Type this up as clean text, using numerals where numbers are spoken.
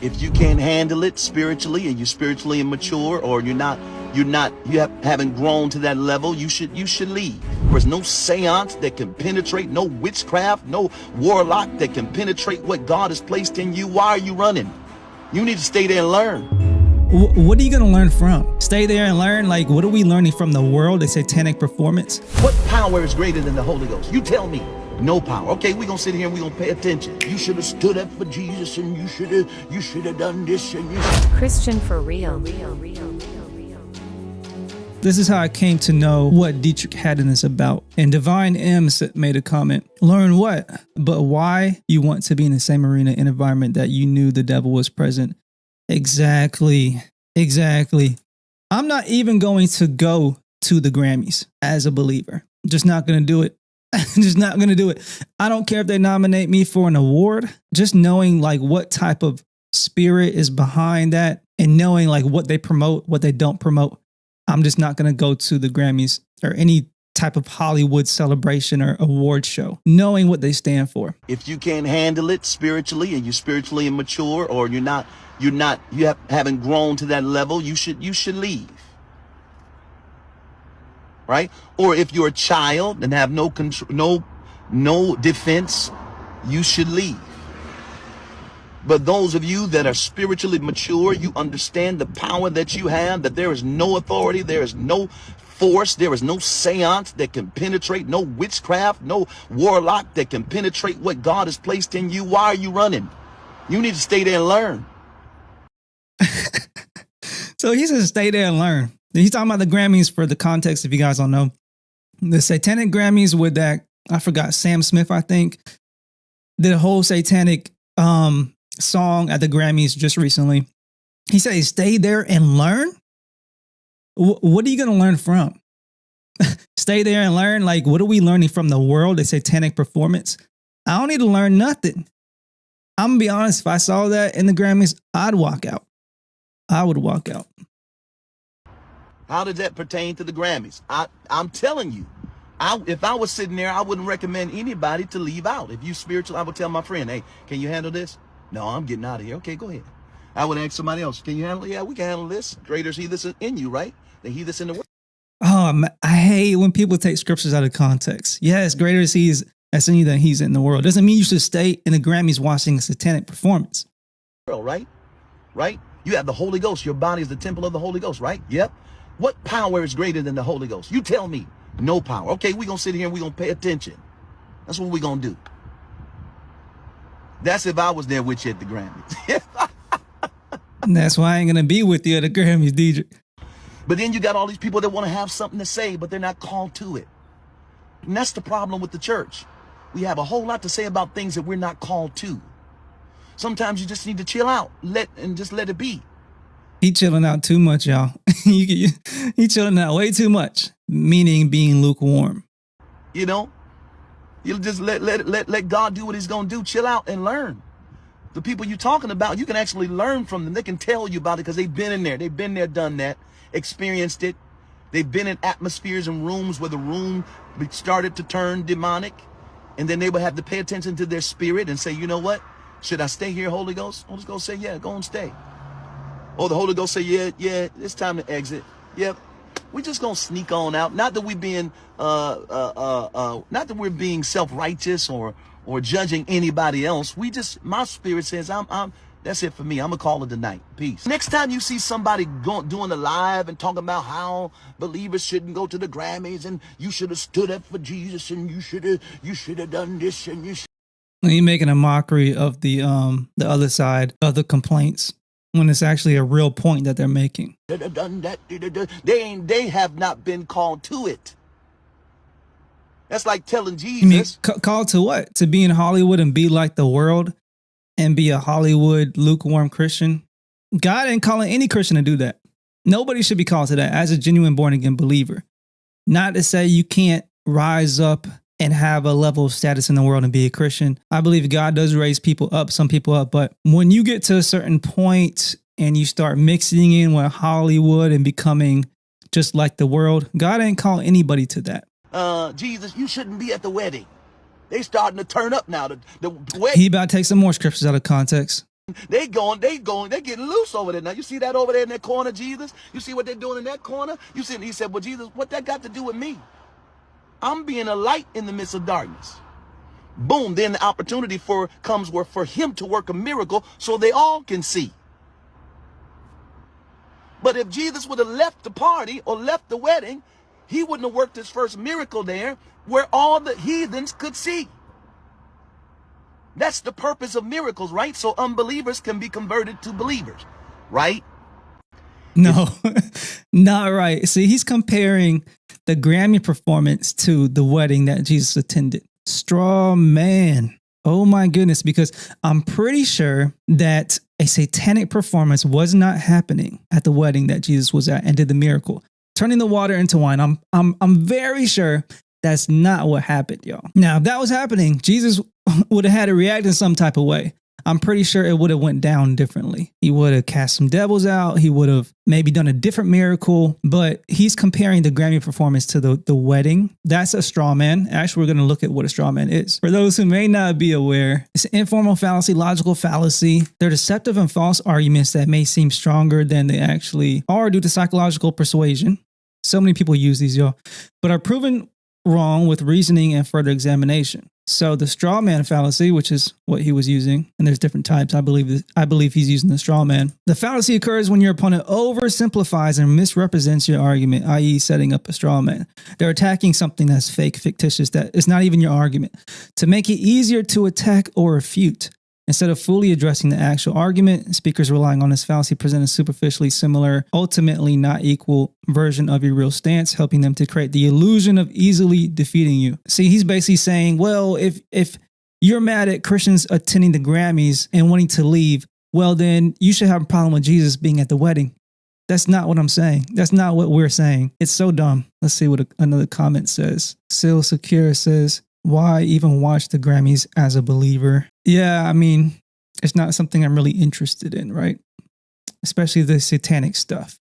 If you can't handle it spiritually and you're spiritually immature, or you haven't grown to that level, you should leave. There's no seance that can penetrate, no witchcraft, no warlock that can penetrate what God has placed in you. Why are you running? You need to stay there and learn. What are you going to learn from? Stay there and learn? Like, what are we learning from the world, the satanic performance? What power is greater than the Holy Ghost? You tell me. No power. Okay, we're going to sit here and we're going to pay attention. You should have stood up for Jesus, and you should have done this, and you Christian for real. This is how I came to know what Deitrick Haddon is about. And Divine M made a comment. Learn what? But why you want to be in the same arena and environment that you knew the devil was present. Exactly. I'm not even going to go to the Grammys as a believer. Just not going to do it. Just not going to do it. I don't care if they nominate me for an award. Just knowing like what type of spirit is behind that, and knowing like what they promote, what they don't promote. I'm just not going to go to the Grammys or any type of Hollywood celebration or award show, knowing what they stand for. If you can't handle it spiritually and you're spiritually immature, or you haven't grown to that level, you should leave. Right? Or if you're a child and have no control, no defense, you should leave. But those of you that are spiritually mature, you understand the power that you have, that there is no authority, there is no force, there is no seance that can penetrate, no witchcraft, no warlock that can penetrate what God has placed in you. Why are you running? You need to stay there and learn. So he says stay there and learn. He's talking about the Grammys for the context, if you guys don't know. The satanic Grammys with that, I forgot, Sam Smith, I think, did a whole satanic song at the Grammys just recently. He said, stay there and learn? What are you going to learn from? Stay there and learn? Like, what are we learning from the world, the satanic performance? I don't need to learn nothing. I'm going to be honest, if I saw that in the Grammys, I'd walk out. I would walk out. How does that pertain to the Grammys? I'm telling you, if I was sitting there, I wouldn't recommend anybody to leave out. If you spiritual, I would tell my friend, hey, can you handle this? No, I'm getting out of here. Okay, go ahead. I would ask somebody else, can you handle it? Yeah, we can handle this. Greater is he that's in you, right? Than he that's in the world. Oh, I hate when people take scriptures out of context. Yes, greater is he that's in you than he's in the world. Doesn't mean you should stay in the Grammys watching a satanic performance. Right? You have the Holy Ghost. Your body is the temple of the Holy Ghost, right? Yep. What power is greater than the Holy Ghost? You tell me. No power. Okay, we're going to sit here and we're going to pay attention. That's what we're going to do. That's if I was there with you at the Grammys. That's why I ain't going to be with you at the Grammys, Deitrick. But then you got all these people that want to have something to say, but they're not called to it. And that's the problem with the church. We have a whole lot to say about things that we're not called to. Sometimes you just need to chill out, just let it be. He chilling out too much, y'all. He chilling out way too much, meaning being lukewarm. You know, you just let God do what he's going to do. Chill out and learn. The people you're talking about, you can actually learn from them. They can tell you about it because they've been in there. They've been there, done that, experienced it. They've been in atmospheres and rooms where the room started to turn demonic. And then they would have to pay attention to their spirit and say, you know what? Should I stay here, Holy Ghost? Holy Ghost say, yeah, go and stay. Or the Holy Ghost say, yeah, it's time to exit. Yep. We're just going to sneak on out. Not that we're being, not that we're being self-righteous or judging anybody else. My spirit says, that's it for me. I'm going to call it a night. Peace. Next time you see somebody doing a live and talking about how believers shouldn't go to the Grammys and you should have stood up for Jesus and you should have done this and you should. He's making a mockery of the other side of the complaints, when it's actually a real point that they're making. Done that. They have not been called to it. That's like telling Jesus. You mean called to what? To be in Hollywood and be like the world and be a Hollywood lukewarm Christian? God ain't calling any Christian to do that. Nobody should be called to that as a genuine born again believer. Not to say you can't rise up and have a level of status in the world and be a Christian. I believe God does raise people up, some people up. But when you get to a certain point and you start mixing in with Hollywood and becoming just like the world, God ain't calling anybody to that. Jesus, you shouldn't be at the wedding. They starting to turn up now. The wedding. He about to take some more scriptures out of context. They getting loose over there. Now you see that over there in that corner, Jesus? You see what they're doing in that corner? You see, he said, well, Jesus, what that got to do with me? I'm being a light in the midst of darkness. Boom, then the opportunity comes for him to work a miracle so they all can see. But if Jesus would have left the party or left the wedding, he wouldn't have worked his first miracle there where all the heathens could see. That's the purpose of miracles, right? So unbelievers can be converted to believers, right? No, not right. See, he's comparing the Grammy performance to the wedding that Jesus attended. Straw man. Oh my goodness, because I'm pretty sure that a satanic performance was not happening at the wedding that Jesus was at and did the miracle, turning the water into wine. I'm very sure that's not what happened, y'all. Now, if that was happening, Jesus would have had to react in some type of way. I'm pretty sure it would have went down differently. He would have cast some devils out. He would have maybe done a different miracle, but he's comparing the Grammy performance to the wedding. That's a straw man. Actually, we're going to look at what a straw man is. For those who may not be aware, it's an informal fallacy, logical fallacy. They're deceptive and false arguments that may seem stronger than they actually are due to psychological persuasion. So many people use these, y'all, but are proven wrong with reasoning and further examination. So the straw man fallacy, which is what he was using, and there's different types. I believe he's using the straw man. The fallacy occurs when your opponent oversimplifies and misrepresents your argument, i.e. setting up a straw man. They're attacking something that's fake, fictitious, that is not even your argument, to make it easier to attack or refute. Instead of fully addressing the actual argument, speakers relying on this fallacy present a superficially similar, ultimately not equal version of your real stance, helping them to create the illusion of easily defeating you. See, he's basically saying, well, if you're mad at Christians attending the Grammys and wanting to leave, well, then you should have a problem with Jesus being at the wedding. That's not what I'm saying. That's not what we're saying. It's so dumb. Let's see what another comment says. Sil Secure says, why even watch the Grammys as a believer? Yeah, I mean, it's not something I'm really interested in, right? Especially the satanic stuff.